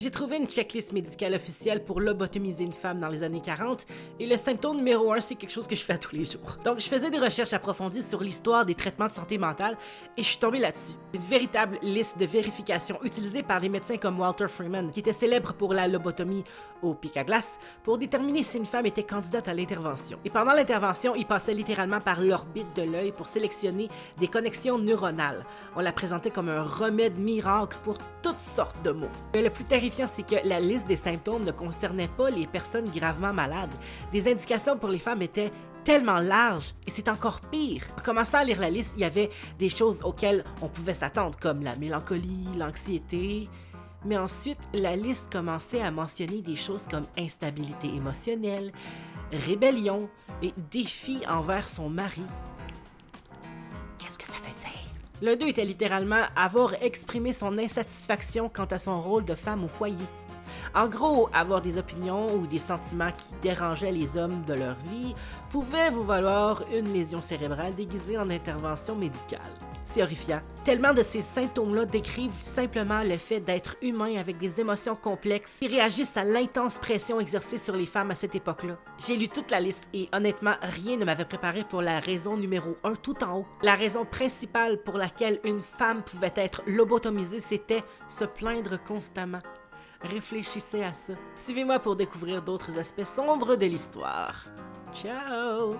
J'ai trouvé une checklist médicale officielle pour lobotomiser une femme dans les années 40 et le symptôme numéro 1, c'est quelque chose que je fais à tous les jours. Donc je faisais des recherches approfondies sur l'histoire des traitements de santé mentale et je suis tombé là-dessus. Une véritable liste de vérification utilisée par des médecins comme Walter Freeman, qui était célèbre pour la lobotomie au pic à glace, pour déterminer si une femme était candidate à l'intervention. Et pendant l'intervention, il passait littéralement par l'orbite de l'œil pour sélectionner des connexions neuronales. On la présentait comme un remède miracle pour toutes sortes de maux. Mais le plus terrifiant, c'est que la liste des symptômes ne concernait pas les personnes gravement malades. Des indications pour les femmes étaient tellement larges, et c'est encore pire. En commençant à lire la liste, il y avait des choses auxquelles on pouvait s'attendre, comme la mélancolie, l'anxiété. Mais ensuite, la liste commençait à mentionner des choses comme instabilité émotionnelle, rébellion et défi envers son mari. Qu'est-ce que ça veut dire? Le 2 était littéralement avoir exprimé son insatisfaction quant à son rôle de femme au foyer. En gros, avoir des opinions ou des sentiments qui dérangeaient les hommes de leur vie pouvait vous valoir une lésion cérébrale déguisée en intervention médicale. C'est horrifiant. Tellement de ces symptômes-là décrivent simplement le fait d'être humain avec des émotions complexes qui réagissent à l'intense pression exercée sur les femmes à cette époque-là. J'ai lu toute la liste et honnêtement, rien ne m'avait préparé pour la raison numéro 1 tout en haut. La raison principale pour laquelle une femme pouvait être lobotomisée, c'était se plaindre constamment. Réfléchissez à ça. Suivez-moi pour découvrir d'autres aspects sombres de l'histoire. Ciao!